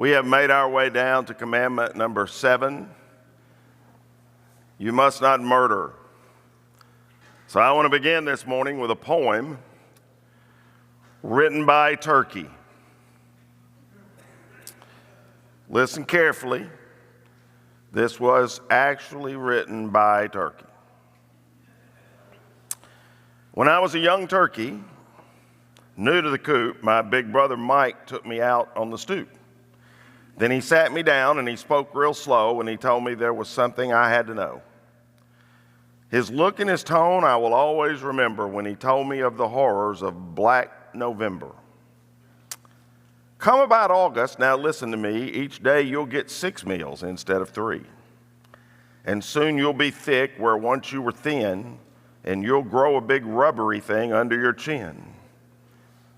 We have made our way down to commandment number 7. You must not murder. So I want to begin this morning with a poem written by a turkey. Listen carefully. This was actually written by a turkey. When I was a young turkey, new to the coop, my big brother Mike took me out on the stoop. Then he sat me down and he spoke real slow and he told me there was something I had to know. His look and his tone I will always remember when he told me of the horrors of Black November. Come about August, now listen to me, each day you'll get 6 meals instead of 3. And soon you'll be thick where once you were thin, and you'll grow a big rubbery thing under your chin.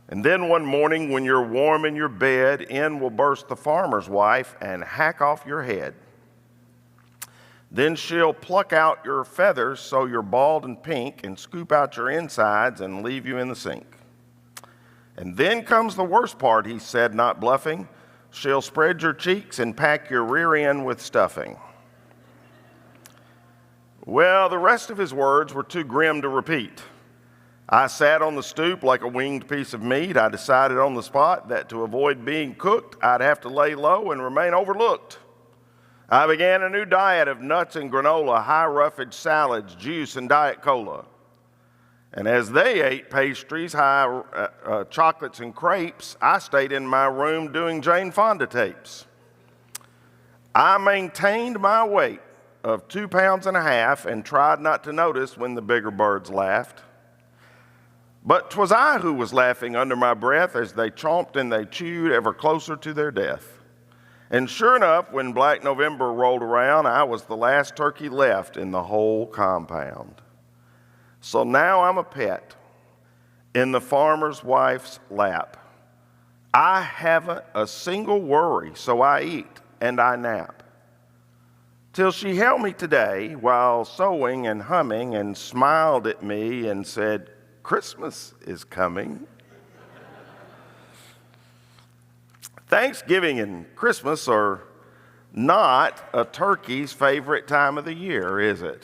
And then one morning when you're warm in your bed, in will burst the farmer's wife and hack off your head. Then she'll pluck out your feathers so you're bald and pink and scoop out your insides and leave you in the sink. And then comes the worst part, he said, not bluffing. She'll spread your cheeks and pack your rear end with stuffing. Well, the rest of his words were too grim to repeat. I sat on the stoop like a winged piece of meat. I decided on the spot that to avoid being cooked, I'd have to lay low and remain overlooked. I began a new diet of nuts and granola, high roughage salads, juice, and Diet Cola. And as they ate pastries, chocolates, and crepes, I stayed in my room doing Jane Fonda tapes. I maintained my weight of 2.5 pounds and tried not to notice when the bigger birds laughed. But 'twas I who was laughing under my breath as they chomped and they chewed ever closer to their death. And sure enough, when Black November rolled around, I was the last turkey left in the whole compound. So now I'm a pet in the farmer's wife's lap. I haven't a single worry, so I eat and I nap. Till she held me today while sewing and humming and smiled at me and said, Christmas is coming. Thanksgiving and Christmas are not a turkey's favorite time of the year, is it?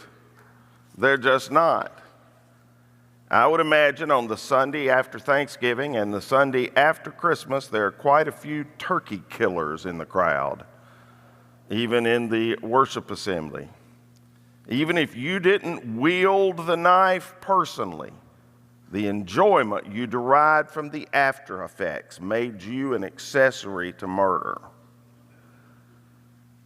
They're just not. I would imagine on the Sunday after Thanksgiving and the Sunday after Christmas, there are quite a few turkey killers in the crowd, even in the worship assembly. Even if you didn't wield the knife personally, the enjoyment you derived from the after effects made you an accessory to murder.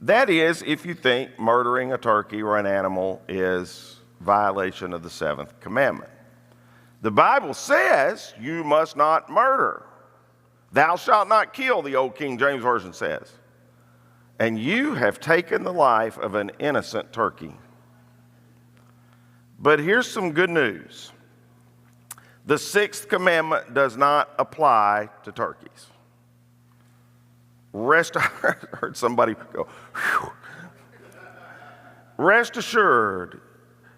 That is, if you think murdering a turkey or an animal is violation of the 7th commandment. The Bible says you must not murder. Thou shalt not kill, the old King James Version says. And you have taken the life of an innocent turkey. But here's some good news. The 6th commandment does not apply to turkeys. I heard somebody go, whew. Rest assured,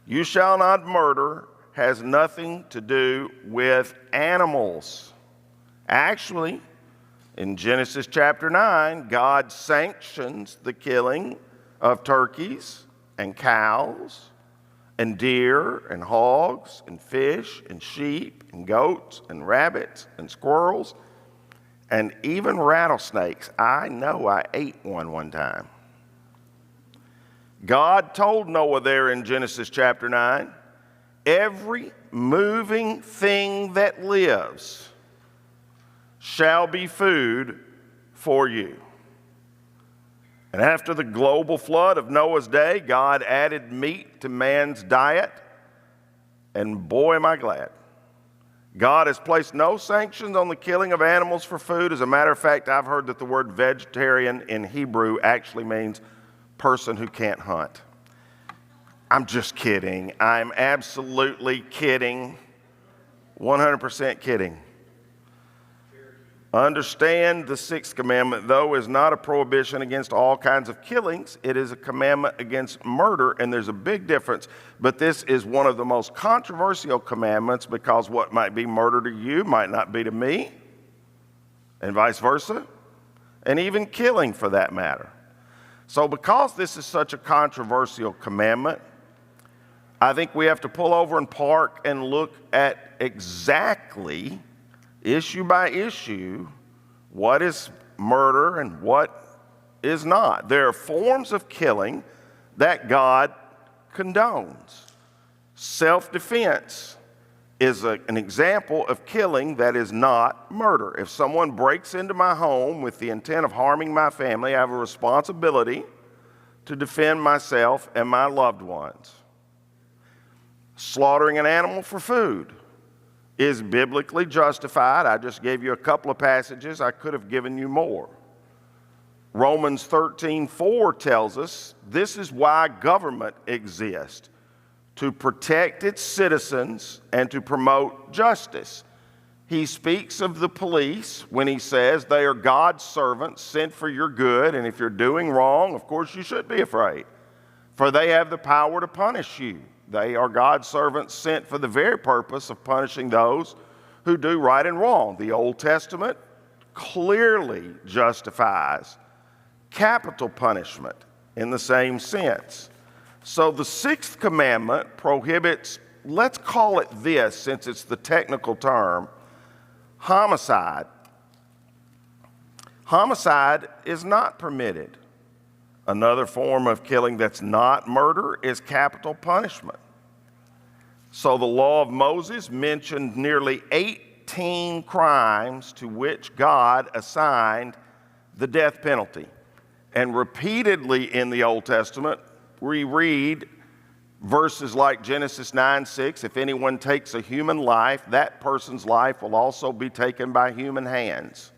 you shall not murder has nothing to do with animals. Actually, in Genesis chapter 9, God sanctions the killing of turkeys and cows and deer and hogs and fish and sheep and goats and rabbits and squirrels and even rattlesnakes. I know I ate one time. God told Noah there in Genesis chapter 9, every moving thing that lives shall be food for you. And after the global flood of Noah's day, God added meat to man's diet, and boy, am I glad. God has placed no sanctions on the killing of animals for food. As a matter of fact, I've heard that the word vegetarian in Hebrew actually means person who can't hunt. I'm just kidding. I'm absolutely kidding. 100% kidding. Understand the 6th commandment, though, is not a prohibition against all kinds of killings. It is a commandment against murder, and there's a big difference. But this is one of the most controversial commandments because what might be murder to you might not be to me, and vice versa. and even killing for that matter. So because this is such a controversial commandment, I think we have to pull over and park and look at exactly, issue by issue, what is murder and what is not. There are forms of killing that God condones. Self-defense is an example of killing that is not murder. If someone breaks into my home with the intent of harming my family, I have a responsibility to defend myself and my loved ones. Slaughtering an animal for food is biblically justified. I just gave you a couple of passages. I could have given you more. Romans 13:4 tells us this is why government exists, to protect its citizens and to promote justice. He speaks of the police when he says they are God's servants sent for your good, and if you're doing wrong, of course you should be afraid, for they have the power to punish you. They are God's servants sent for the very purpose of punishing those who do right and wrong. The Old Testament clearly justifies capital punishment in the same sense. So the Sixth Commandment prohibits, let's call it this since it's the technical term, homicide. Homicide is not permitted. Another form of killing that's not murder is capital punishment. So the law of Moses mentioned nearly 18 crimes to which God assigned the death penalty. And repeatedly in the Old Testament, we read verses like Genesis 9:6, if anyone takes a human life, that person's life will also be taken by human hands.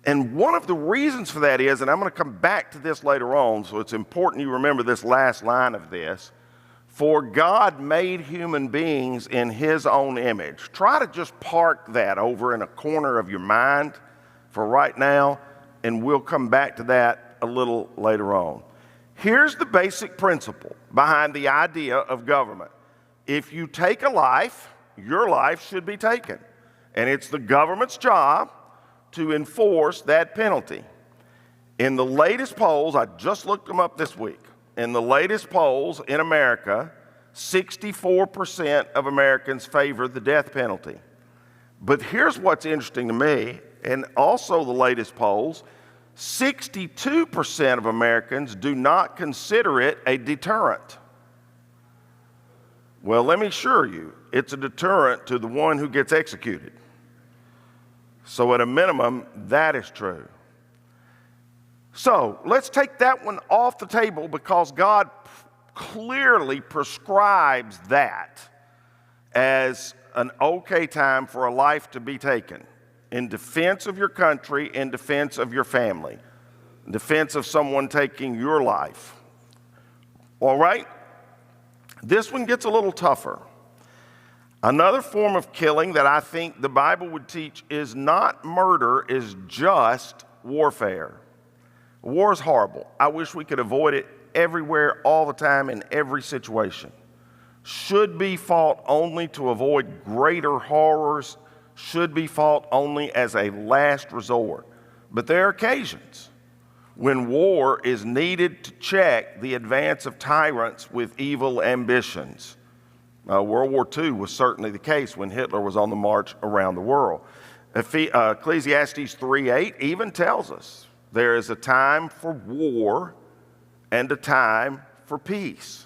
And one of the reasons for that is, and I'm going to come back to this later on, so it's important you remember this last line of this, for God made human beings in his own image. Try to just park that over in a corner of your mind for right now, and we'll come back to that a little later on. Here's the basic principle behind the idea of government. If you take a life, your life should be taken. And it's the government's job to enforce that penalty. In the latest polls, I just looked them up this week. In the latest polls in America, 64% of Americans favor the death penalty. But here's what's interesting to me, and also the latest polls, 62% of Americans do not consider it a deterrent. Well, let me assure you, it's a deterrent to the one who gets executed. So at a minimum, that is true. So let's take that one off the table because God clearly prescribes that as an okay time for a life to be taken. In defense of your country, in defense of your family, in defense of someone taking your life. All right? This one gets a little tougher. Another form of killing that I think the Bible would teach is not murder, is just warfare. War is horrible. I wish we could avoid it everywhere, all the time, in every situation. Should be fought only to avoid greater horrors, should be fought only as a last resort. But there are occasions when war is needed to check the advance of tyrants with evil ambitions. World War II was certainly the case when Hitler was on the march around the world. Ecclesiastes 3:8 even tells us there is a time for war and a time for peace.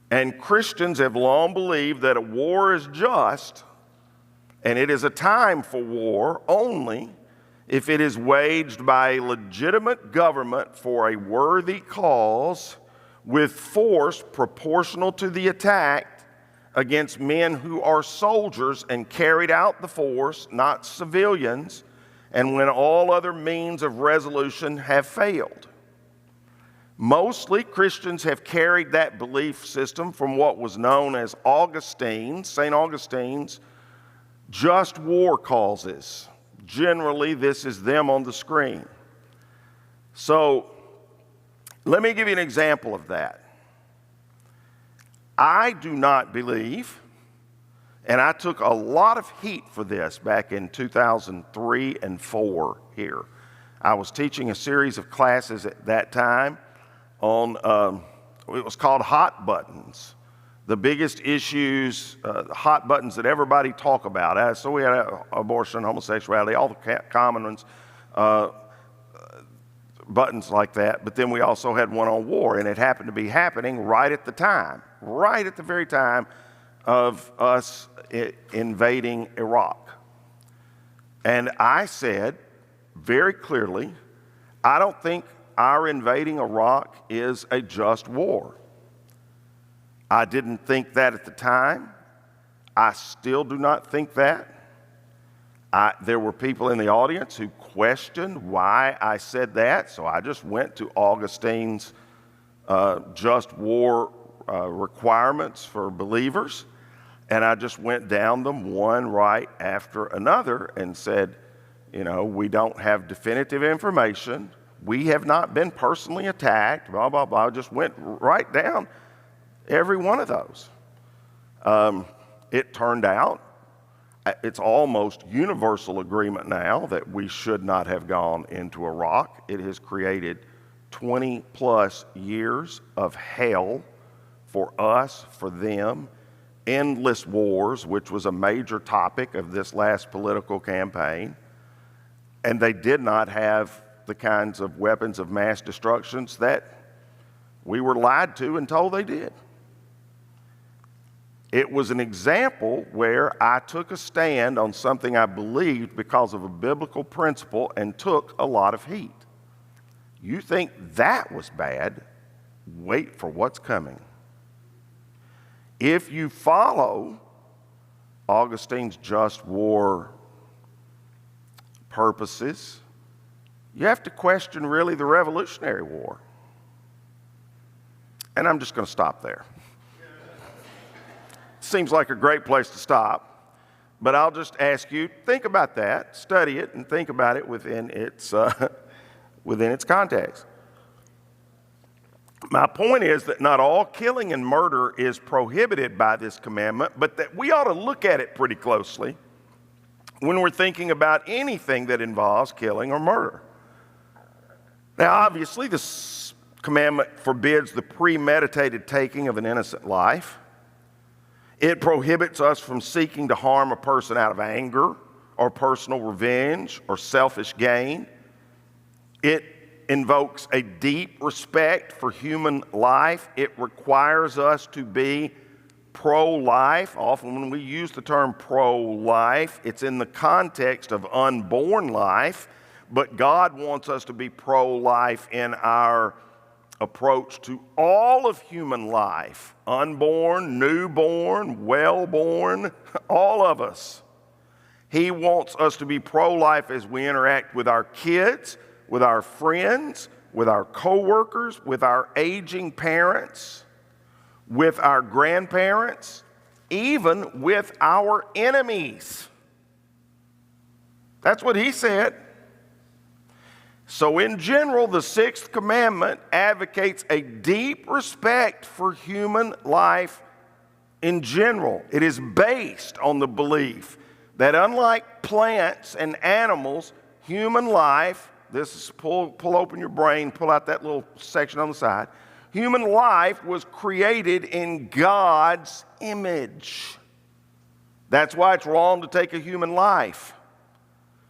And Christians have long believed that a war is just, and it is a time for war only if it is waged by a legitimate government for a worthy cause with force proportional to the attack against men who are soldiers and carried out the force, not civilians, and when all other means of resolution have failed. Mostly Christians have carried that belief system from what was known as St. Augustine's just war causes. Generally, this is them on the screen. So, let me give you an example of that. I do not believe, and I took a lot of heat for this back in 2003 and 4 here. I was teaching a series of classes at that time on, it was called Hot Buttons. The biggest issues, hot buttons that everybody talk about. So we had abortion, homosexuality, all the common ones, buttons like that. But then we also had one on war, and it happened to be happening right at the very time of us invading Iraq. And I said very clearly, I don't think our invading Iraq is a just war. I didn't think that at the time. I still do not think that. There were people in the audience who questioned why I said that, so I just went to Augustine's just war requirements for believers, and I just went down them one right after another and said, we don't have definitive information. We have not been personally attacked, blah, blah, blah. I just went right down every one of those. It turned out, it's almost universal agreement now that we should not have gone into Iraq. It has created 20 plus years of hell for us, for them, endless wars, which was a major topic of this last political campaign. And they did not have the kinds of weapons of mass destructions that we were lied to and told they did. It was an example where I took a stand on something I believed because of a biblical principle and took a lot of heat. You think that was bad? Wait for what's coming. If you follow Augustine's just war purposes, you have to question really the Revolutionary War. And I'm just going to stop there. Seems like a great place to stop, but I'll just ask you, think about that, study it, and think about it within its context. My point is that not all killing and murder is prohibited by this commandment, but that we ought to look at it pretty closely when we're thinking about anything that involves killing or murder. Now, obviously, this commandment forbids the premeditated taking of an innocent life. It prohibits us from seeking to harm a person out of anger or personal revenge or selfish gain. It invokes a deep respect for human life. It requires us to be pro-life. Often when we use the term pro-life, it's in the context of unborn life, but God wants us to be pro-life in our approach to all of human life, unborn, newborn, well-born, all of us. He wants us to be pro-life as we interact with our kids, with our friends, with our coworkers, with our aging parents, with our grandparents, even with our enemies. That's what he said. So in general, the Sixth Commandment advocates a deep respect for human life in general. It is based on the belief that unlike plants and animals, human life, this is pull open your brain, pull out that little section on the side. Human life was created in God's image. That's why it's wrong to take a human life.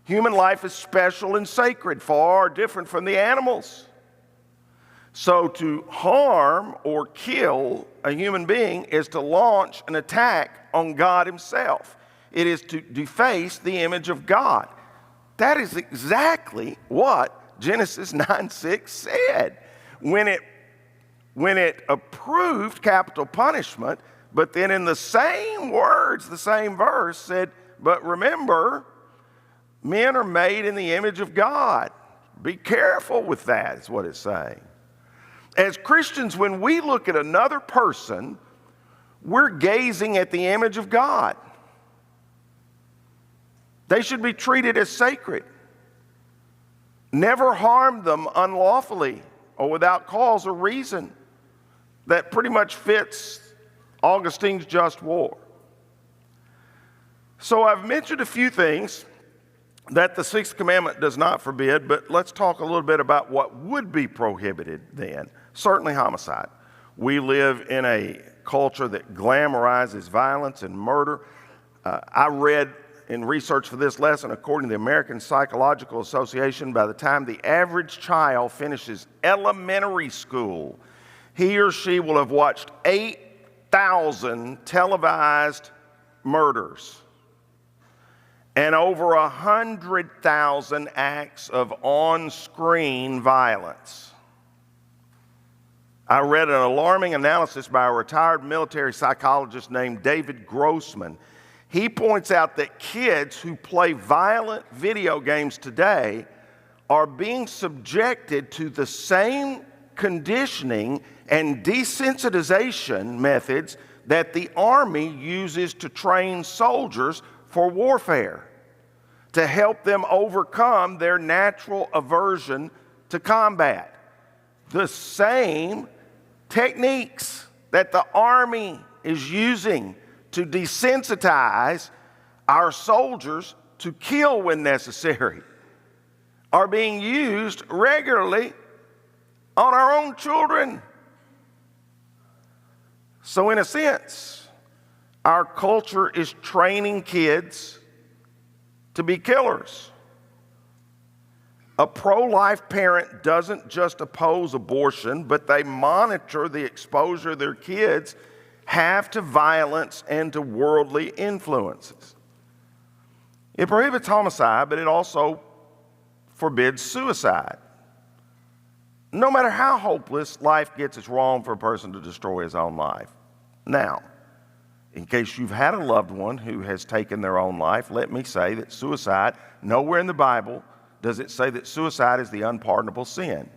Human life is special and sacred, far different from the animals. So to harm or kill a human being is to launch an attack on God himself. It is to deface the image of God. That is exactly what Genesis 9:6 said when it approved capital punishment, but then in the same words, the same verse said, but remember, men are made in the image of God. Be careful with that, is what it's saying. As Christians, when we look at another person, we're gazing at the image of God. They should be treated as sacred. Never harm them unlawfully or without cause or reason. That pretty much fits Augustine's just war. So I've mentioned a few things that the Sixth Commandment does not forbid, but let's talk a little bit about what would be prohibited then. Certainly homicide. We live in a culture that glamorizes violence and murder. I read in research for this lesson, according to the American Psychological Association, by the time the average child finishes elementary school, he or she will have watched 8,000 televised murders and over 100,000 acts of on-screen violence. I read an alarming analysis by a retired military psychologist named David Grossman. He points out that kids who play violent video games today are being subjected to the same conditioning and desensitization methods that the Army uses to train soldiers for warfare, to help them overcome their natural aversion to combat. The same techniques that the Army is using to desensitize our soldiers to kill when necessary are being used regularly on our own children. So in a sense, our culture is training kids to be killers. A pro-life parent doesn't just oppose abortion, but they monitor the exposure their kids have to violence and to worldly influences. It prohibits homicide, but it also forbids suicide. No matter how hopeless life gets, it's wrong for a person to destroy his own life. Now, in case you've had a loved one who has taken their own life, let me say that suicide, nowhere in the Bible does it say that suicide is the unpardonable sin.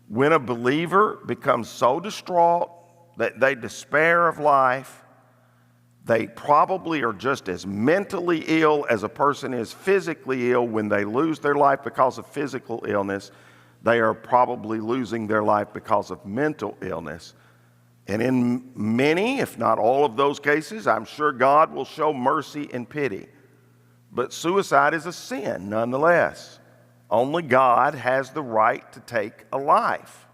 When a believer becomes so distraught that they despair of life, they probably are just as mentally ill as a person is physically ill. When they lose their life because of physical illness, they are probably losing their life because of mental illness. And in many, if not all of those cases, I'm sure God will show mercy and pity. But suicide is a sin nonetheless. Only God has the right to take a life.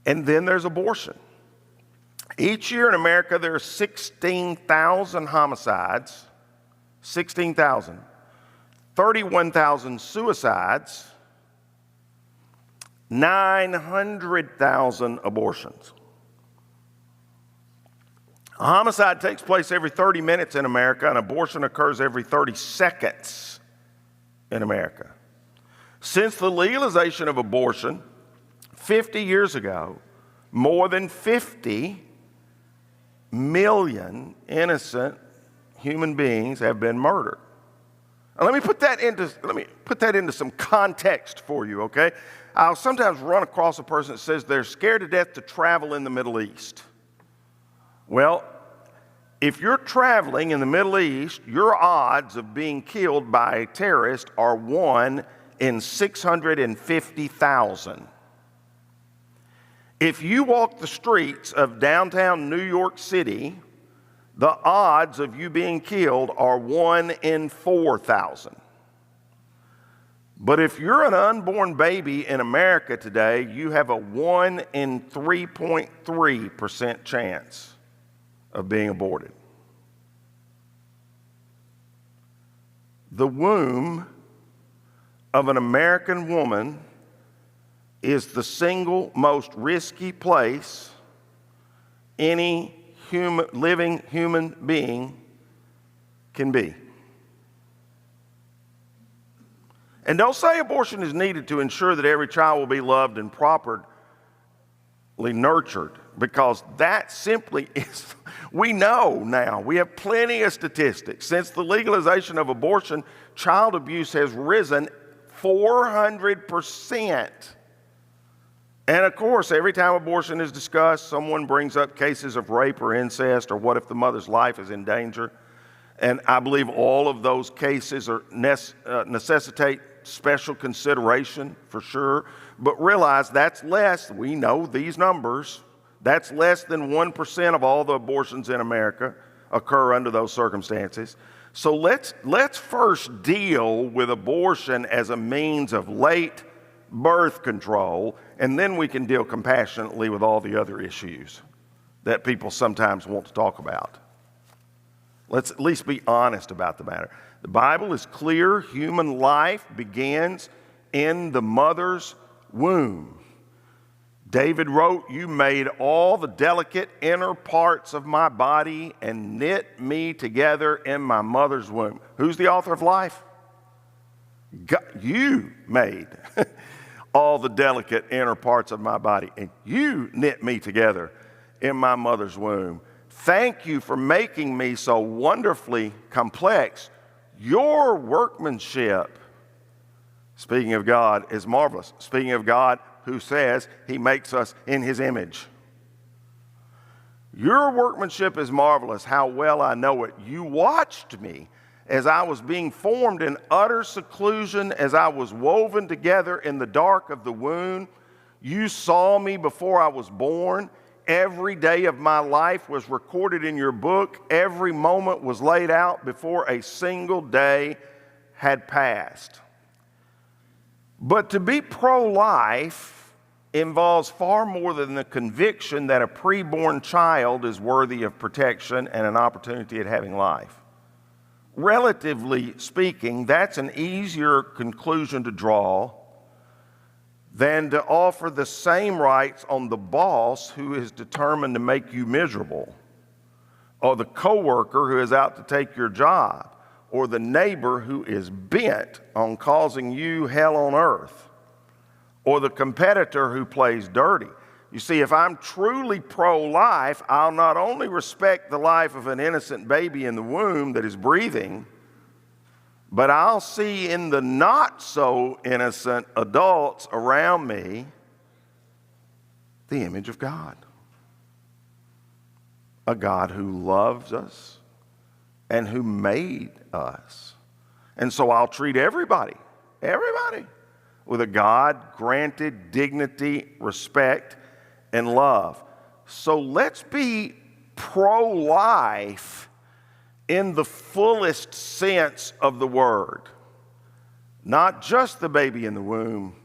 And then there's abortion. Each year in America, there are 16,000 homicides, 16,000, 31,000 suicides, 900,000 abortions. A homicide takes place every 30 minutes in America, and abortion occurs every 30 seconds in America. Since the legalization of abortion 50 years ago, more than 50 million innocent human beings have been murdered. Now, let me put that into some context for you, okay? I'll sometimes run across a person that says they're scared to death to travel in the Middle East. Well, if you're traveling in the Middle East, your odds of being killed by a terrorist are 1 in 650,000. If you walk the streets of downtown New York City, the odds of you being killed are 1 in 4,000. But if you're an unborn baby in America today, you have a 1 in 3.3% chance of being aborted. The womb of an American woman is the single most risky place any living human being can be. And don't say abortion is needed to ensure that every child will be loved and properly nurtured, because that simply is, we know now, we have plenty of statistics. Since the legalization of abortion, child abuse has risen 400%. And of course, every time abortion is discussed, someone brings up cases of rape or incest, or what if the mother's life is in danger. And I believe all of those cases necessitate special consideration for sure. But realize that's less, we know these numbers, that's less than 1% of all the abortions in America occur under those circumstances. So let's first deal with abortion as a means of late birth control, and then we can deal compassionately with all the other issues that people sometimes want to talk about. Let's at least be honest about the matter. The Bible is clear. Human life begins in the mother's womb. David wrote, "You made all the delicate inner parts of my body and knit me together in my mother's womb." Who's the author of life? God, you made all the delicate inner parts of my body, and you knit me together in my mother's womb. Thank you for making me so wonderfully complex. Your workmanship, speaking of God, is marvelous. Speaking of God, who says he makes us in his image. Your workmanship is marvelous. How well I know it. You watched me as I was being formed in utter seclusion, as I was woven together in the dark of the womb. You saw me before I was born. Every day of my life was recorded in your book. Every moment was laid out before a single day had passed. But to be pro-life involves far more than the conviction that a preborn child is worthy of protection and an opportunity at having life. Relatively speaking, that's an easier conclusion to draw than to offer the same rights on the boss who is determined to make you miserable, or the coworker who is out to take your job, or the neighbor who is bent on causing you hell on earth, or the competitor who plays dirty. You see, if I'm truly pro-life, I'll not only respect the life of an innocent baby in the womb that is breathing, but I'll see in the not-so-innocent adults around me the image of God. A God who loves us and who made us. And so I'll treat everybody, with a God-granted dignity, respect, and love. So let's be pro-life in the fullest sense of the word. Not just the baby in the womb,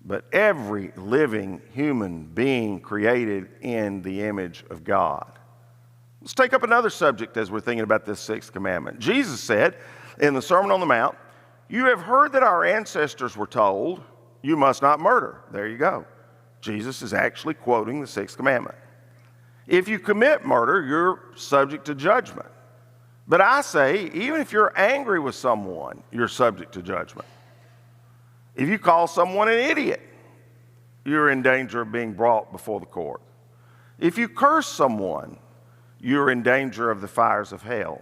but every living human being created in the image of God. Let's take up another subject as we're thinking about this sixth commandment. Jesus said in the Sermon on the Mount, "You have heard that our ancestors were told, 'You must not murder.'" There you go. Jesus is actually quoting the sixth commandment. "If you commit murder, you're subject to judgment. But I say, even if you're angry with someone, you're subject to judgment. If you call someone an idiot, you're in danger of being brought before the court. If you curse someone, you're in danger of the fires of hell.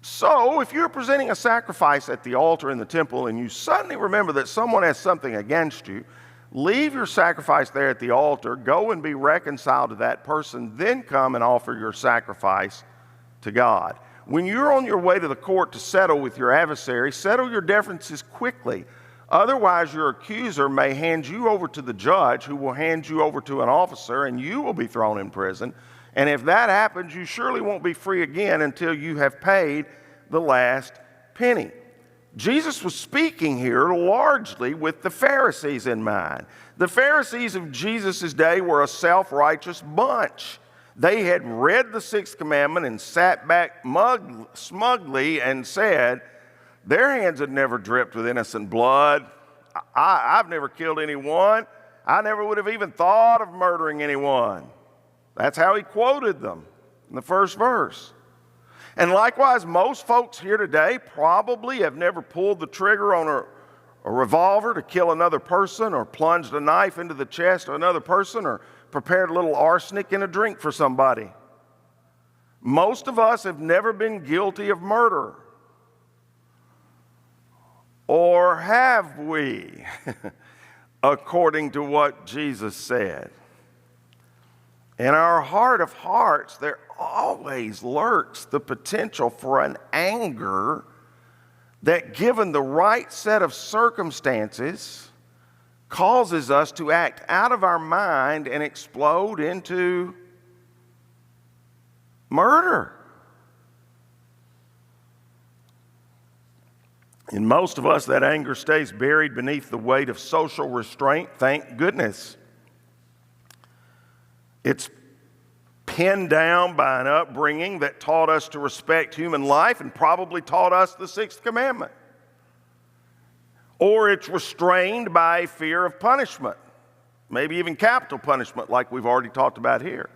So, if you're presenting a sacrifice at the altar in the temple and you suddenly remember that someone has something against you, leave your sacrifice there at the altar, go and be reconciled to that person, then come and offer your sacrifice to God. When you're on your way to the court to settle with your adversary, settle your differences quickly. Otherwise, your accuser may hand you over to the judge, who will hand you over to an officer, and you will be thrown in prison. And if that happens, you surely won't be free again until you have paid the last penny." Jesus was speaking here largely with the Pharisees in mind. The Pharisees of Jesus' day were a self-righteous bunch. They had read the sixth commandment and sat back smugly and said, their hands had never dripped with innocent blood. I've never killed anyone. I never would have even thought of murdering anyone. That's how he quoted them in the first verse. And likewise, most folks here today probably have never pulled the trigger on a revolver to kill another person, or plunged a knife into the chest of another person, or prepared a little arsenic in a drink for somebody. Most of us have never been guilty of murder. Or have we? According to what Jesus said. In our heart of hearts, there always lurks the potential for an anger that, given the right set of circumstances, causes us to act out of our mind and explode into murder. In most of us, that anger stays buried beneath the weight of social restraint, thank goodness. It's pinned down by an upbringing that taught us to respect human life and probably taught us the Sixth Commandment. Or it's restrained by a fear of punishment, maybe even capital punishment like we've already talked about here.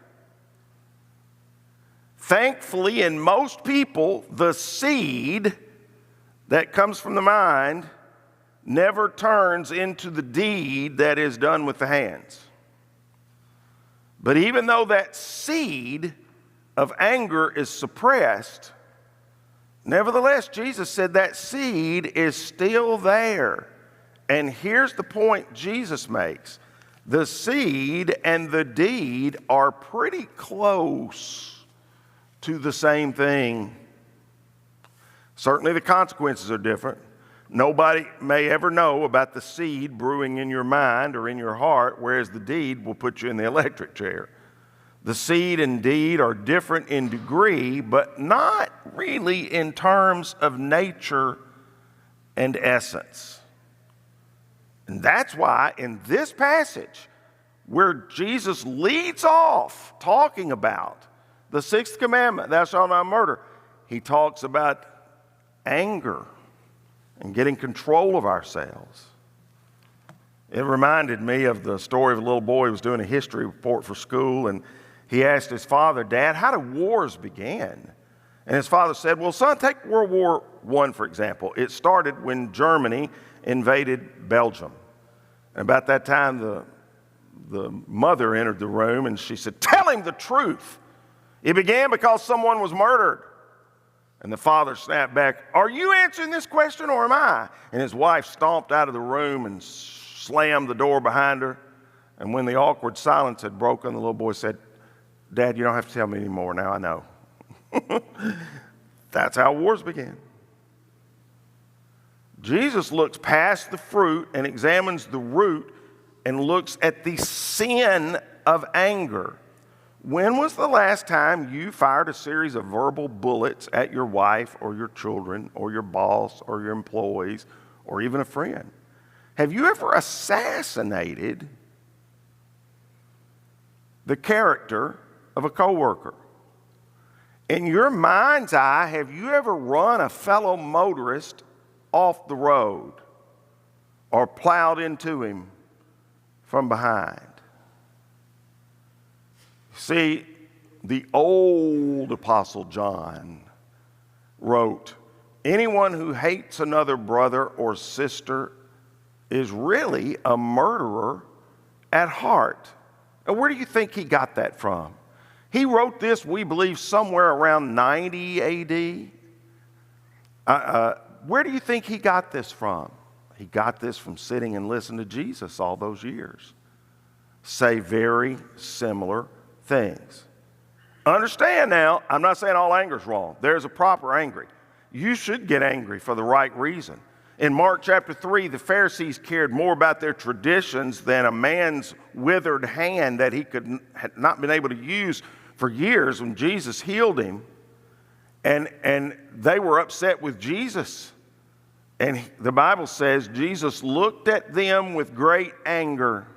Thankfully, in most people, the seed that comes from the mind never turns into the deed that is done with the hands. But even though that seed of anger is suppressed, nevertheless, Jesus said that seed is still there. And here's the point Jesus makes. The seed and the deed are pretty close to the same thing. Certainly the consequences are different. Nobody may ever know about the seed brewing in your mind or in your heart, whereas the deed will put you in the electric chair. The seed and deed are different in degree, but not really in terms of nature and essence. And that's why in this passage, where Jesus leads off talking about the Sixth Commandment, thou shalt not murder, he talks about anger and getting control of ourselves. It reminded me of the story of a little boy who was doing a history report for school, and he asked his father, "Dad, how do wars begin?" And his father said, "Well, son, take World War I, for example. It started when Germany invaded Belgium. And about that time, the mother entered the room, and she said, 'Tell him the truth. It began because someone was murdered.' And the father snapped back, 'Are you answering this question or am I?' And his wife stomped out of the room and slammed the door behind her. And when the awkward silence had broken, the little boy said, 'Dad, you don't have to tell me anymore. Now I know.'" That's how wars begin. Jesus looks past the fruit and examines the root and looks at the sin of anger. When was the last time you fired a series of verbal bullets at your wife or your children or your boss or your employees or even a friend? Have you ever assassinated the character of a coworker? In your mind's eye, have you ever run a fellow motorist off the road or plowed into him from behind? See, the old Apostle John wrote, "Anyone who hates another brother or sister is really a murderer at heart." And where do you think he got that from? He wrote this, we believe, somewhere around 90 AD. Where do you think he got this from? He got this from sitting and listening to Jesus all those years say very similar things. Understand now, I'm not saying all anger is wrong. There's a proper anger. You should get angry for the right reason. In Mark chapter 3, the Pharisees cared more about their traditions than a man's withered hand that he had not been able to use for years when Jesus healed him. And they were upset with Jesus. And the Bible says Jesus looked at them with great anger.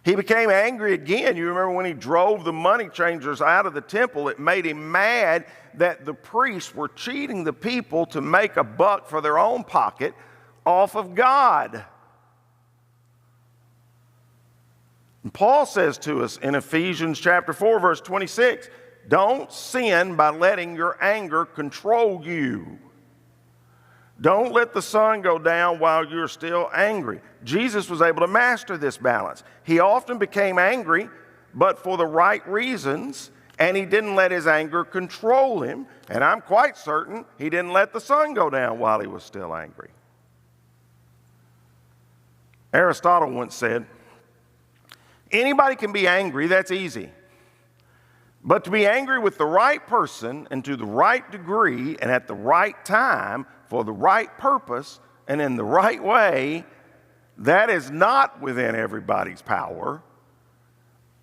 He became angry again. You remember when he drove the money changers out of the temple, it made him mad that the priests were cheating the people to make a buck for their own pocket off of God. And Paul says to us in Ephesians chapter 4, verse 26, don't sin by letting your anger control you. Don't let the sun go down while you're still angry. Jesus was able to master this balance. He often became angry, but for the right reasons, and he didn't let his anger control him. And I'm quite certain he didn't let the sun go down while he was still angry. Aristotle once said, anybody can be angry, that's easy. But to be angry with the right person and to the right degree and at the right time for the right purpose and in the right way, that is not within everybody's power,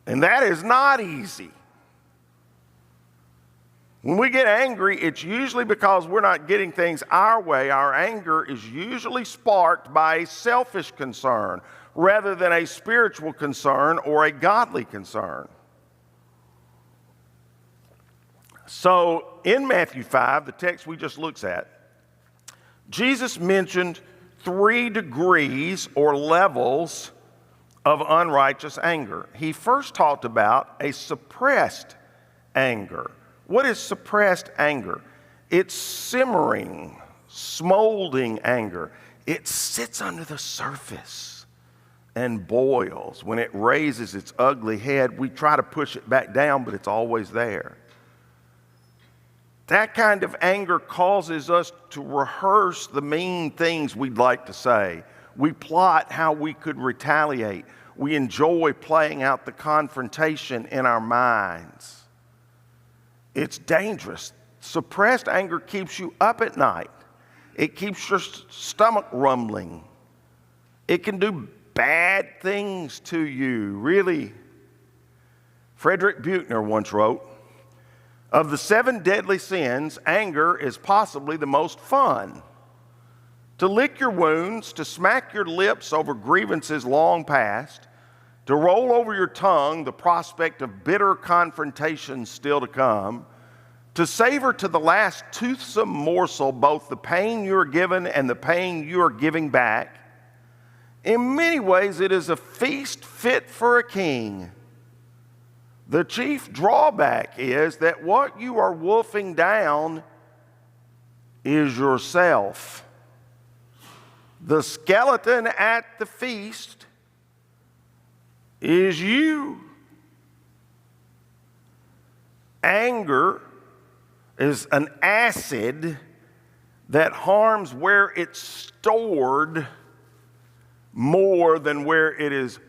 and that is not easy. When we get angry, it's usually because we're not getting things our way. Our anger is usually sparked by a selfish concern rather than a spiritual concern or a godly concern. So in Matthew 5, the text we just looked at, Jesus mentioned 3 degrees or levels of unrighteous anger. He first talked about a suppressed anger. What is suppressed anger? It's simmering, smoldering anger. It sits under the surface and boils. When it raises its ugly head, we try to push it back down, but it's always there. That kind of anger causes us to rehearse the mean things we'd like to say. We plot how we could retaliate. We enjoy playing out the confrontation in our minds. It's dangerous. Suppressed anger keeps you up at night. It keeps your stomach rumbling. It can do bad things to you, really. Frederick Buechner once wrote, "Of the 7 deadly sins, anger is possibly the most fun. To lick your wounds, to smack your lips over grievances long past, to roll over your tongue the prospect of bitter confrontations still to come, to savor to the last toothsome morsel both the pain you are given and the pain you are giving back. In many ways it is a feast fit for a king. The chief drawback is that what you are wolfing down is yourself. The skeleton at the feast is you." Anger is an acid that harms where it's stored more than where it is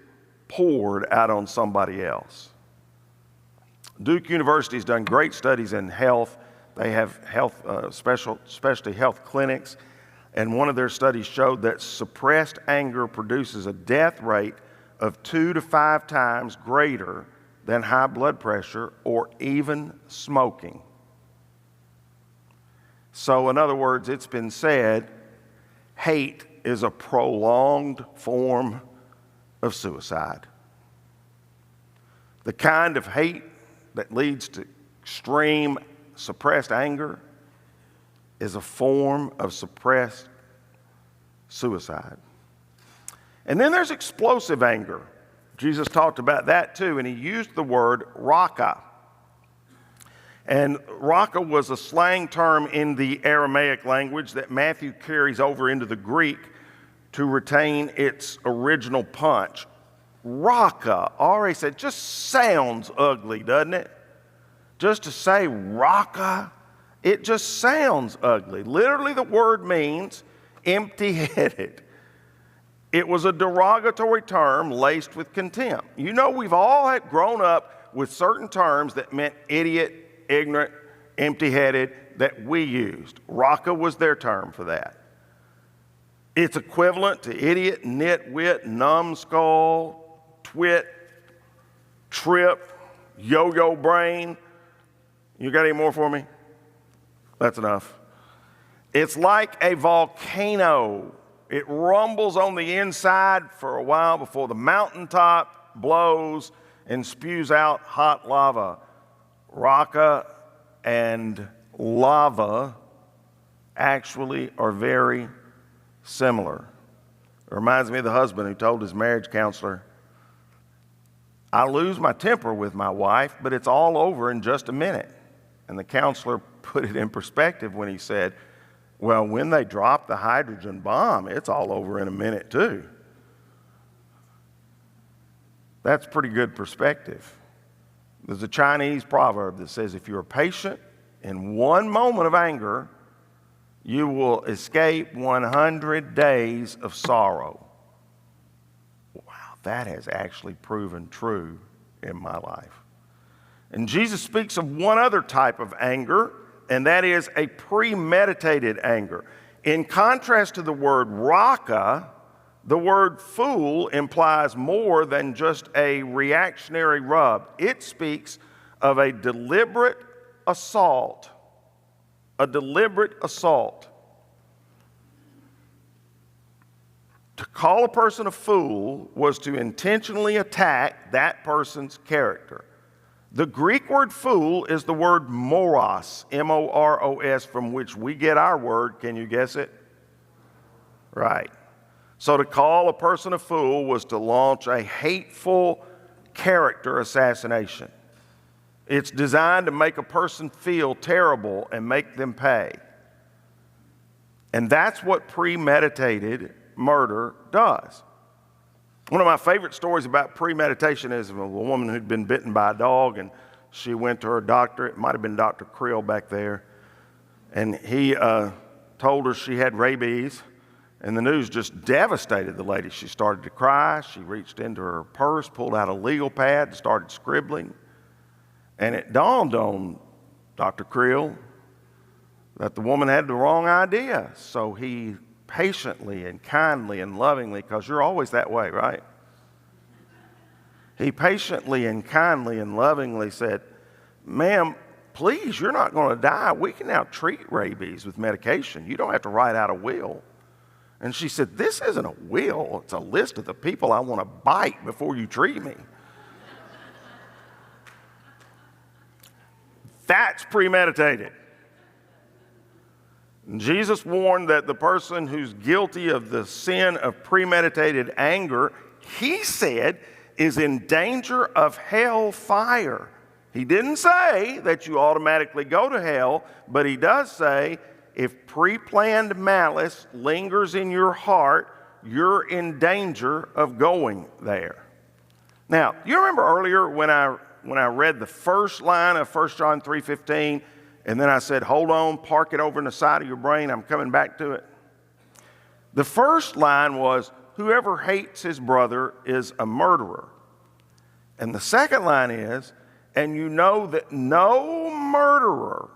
poured out on somebody else. Duke University has done great studies in health. They have specialty health clinics, and one of their studies showed that suppressed anger produces a death rate of 2 to 5 times greater than high blood pressure or even smoking. So, in other words, it's been said, hate is a prolonged form of suicide. The kind of hate that leads to extreme suppressed anger is a form of suppressed suicide. And then there's explosive anger. Jesus talked about that too, and he used the word raka. And raka was a slang term in the Aramaic language that Matthew carries over into the Greek to retain its original punch. Raka, R.A. said, just sounds ugly, doesn't it? Just to say raka, it just sounds ugly. Literally, the word means empty-headed. It was a derogatory term laced with contempt. You know, we've all had grown up with certain terms that meant idiot, ignorant, empty-headed that we used. Raka was their term for that. It's equivalent to idiot, nitwit, numbskull, twit, trip, yo-yo brain. You got any more for me? That's enough. It's like a volcano. It rumbles on the inside for a while before the mountaintop blows and spews out hot lava. Raka and lava actually are very similar. It reminds me of the husband who told his marriage counselor, "I lose my temper with my wife, but it's all over in just a minute." And the counselor put it in perspective when he said, "Well, when they drop the hydrogen bomb, it's all over in a minute too." That's pretty good perspective. There's a Chinese proverb that says, if you are patient in one moment of anger, you will escape 100 days of sorrow. Wow, that has actually proven true in my life. And Jesus speaks of one other type of anger, and that is a premeditated anger. In contrast to the word raka, the word fool implies more than just a reactionary rub. It speaks of a deliberate assault a deliberate assault. To call a person a fool was to intentionally attack that person's character. The Greek word fool is the word moros, M-O-R-O-S, from which we get our word. Can you guess it? Right. So to call a person a fool was to launch a hateful character assassination. It's designed to make a person feel terrible and make them pay. And that's what premeditated murder does. One of my favorite stories about premeditation is of a woman who'd been bitten by a dog, and she went to her doctor. It might have been Dr. Creel back there. And he told her she had rabies, and the news just devastated the lady. She started to cry. She reached into her purse, pulled out a legal pad, and started scribbling. And it dawned on Dr. Creel that the woman had the wrong idea. So he patiently and kindly and lovingly, because you're always that way, right? He patiently and kindly and lovingly said, "Ma'am, please, you're not going to die. We can now treat rabies with medication. You don't have to write out a will." And she said, "This isn't a will. It's a list of the people I want to bite before you treat me." That's premeditated. Jesus warned that the person who's guilty of the sin of premeditated anger, he said, is in danger of hell fire. He didn't say that you automatically go to hell, but he does say if pre-planned malice lingers in your heart, you're in danger of going there. Now, you remember earlier when I read the first line of 1 John 3:15, and then I said, hold on, park it over in the side of your brain, I'm coming back to it. The first line was, whoever hates his brother is a murderer. And the second line is, and you know that no murderer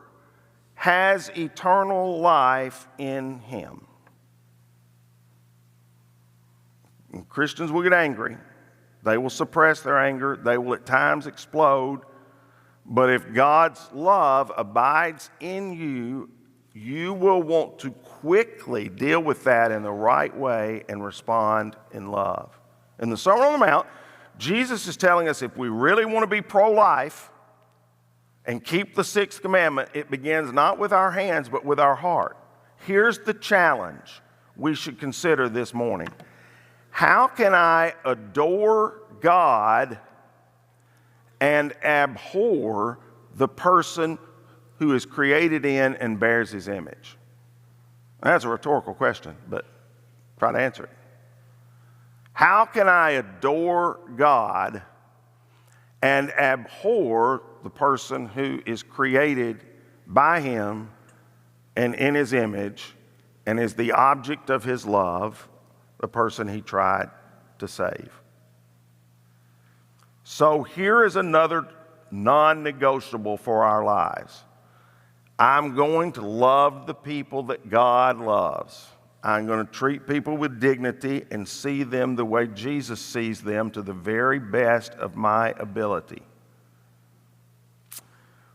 has eternal life in him. And Christians will get angry. They will suppress their anger. They will at times explode. But if God's love abides in you, you will want to quickly deal with that in the right way and respond in love. In the Sermon on the Mount, Jesus is telling us if we really want to be pro-life and keep the Sixth Commandment, it begins not with our hands but with our heart. Here's the challenge we should consider this morning. How can I adore God and abhor the person who is created in and bears his image? That's a rhetorical question, but try to answer it. How can I adore God and abhor the person who is created by him and in his image and is the object of his love, the person he tried to save? So here is another non-negotiable for our lives. I'm going to love the people that God loves. I'm going to treat people with dignity and see them the way Jesus sees them to the very best of my ability.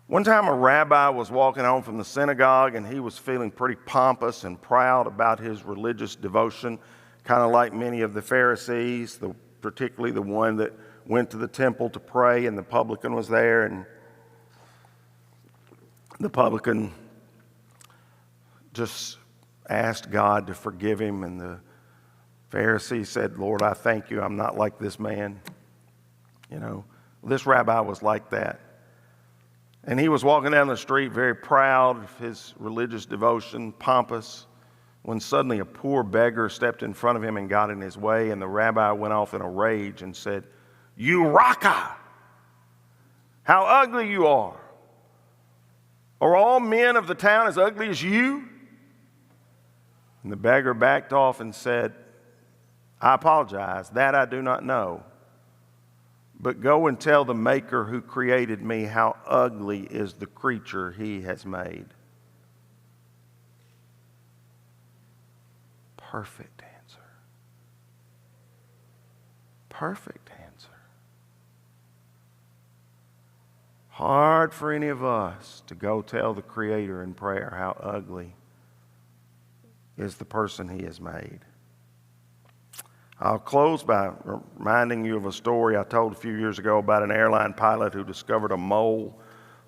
One time a rabbi was walking home from the synagogue and he was feeling pretty pompous and proud about his religious devotion, kind of like many of the Pharisees, particularly the one that went to the temple to pray, and the publican was there, and the publican just asked God to forgive him, and the Pharisee said, Lord, I thank you, I'm not like this man. You know, this rabbi was like that. And he was walking down the street very proud of his religious devotion, pompous, when suddenly a poor beggar stepped in front of him and got in his way, and the rabbi went off in a rage and said, you raka! How ugly you are! Are all men of the town as ugly as you? And the beggar backed off and said, I apologize, that I do not know. But go and tell the Maker who created me how ugly is the creature he has made. Perfect answer. Perfect answer. Hard for any of us to go tell the Creator in prayer how ugly is the person He has made. I'll close by reminding you of a story I told a few years ago about an airline pilot who discovered a mole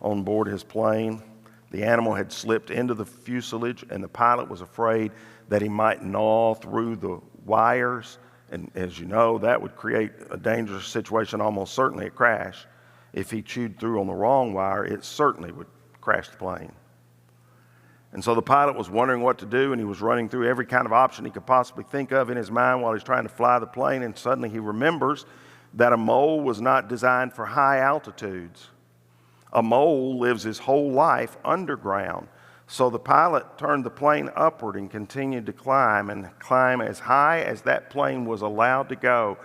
on board his plane. The animal had slipped into the fuselage, and the pilot was afraid that he might gnaw through the wires. And as you know, that would create a dangerous situation, almost certainly a crash. If he chewed through on the wrong wire, it certainly would crash the plane. And so the pilot was wondering what to do, and he was running through every kind of option he could possibly think of in his mind while he's trying to fly the plane, and suddenly he remembers that a mole was not designed for high altitudes. A mole lives his whole life underground. So the pilot turned the plane upward and continued to climb as high as that plane was allowed to go.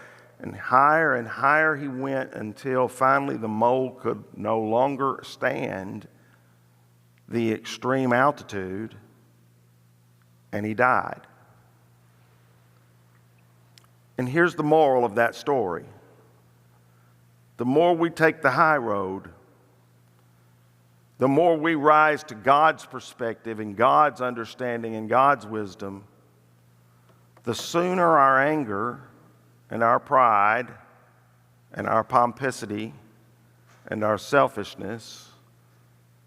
And higher he went until finally the mole could no longer stand the extreme altitude, and he died. And here's the moral of that story. The more we take the high road, the more we rise to God's perspective and God's understanding and God's wisdom, the sooner our anger and our pride and our pomposity and our selfishness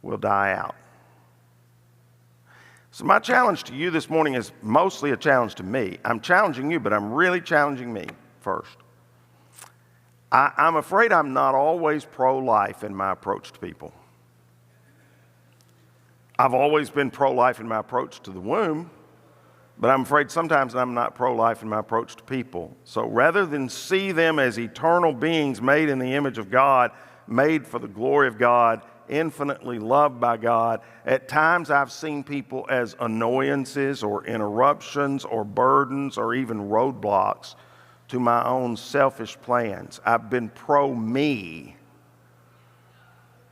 will die out. So my challenge to you this morning is mostly a challenge to me. I'm challenging you, but I'm really challenging me first. I'm afraid I'm not always pro-life in my approach to people. I've always been pro-life in my approach to the womb, but I'm afraid sometimes I'm not pro-life in my approach to people. So rather than see them as eternal beings made in the image of God, made for the glory of God, infinitely loved by God, at times I've seen people as annoyances or interruptions or burdens or even roadblocks to my own selfish plans. I've been pro-me,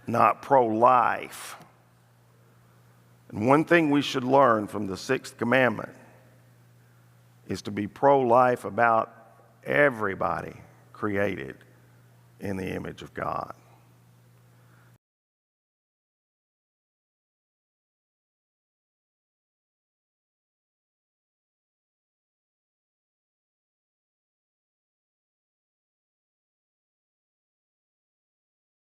not pro-life. And one thing we should learn from the Sixth Commandment is to be pro-life about everybody created in the image of God.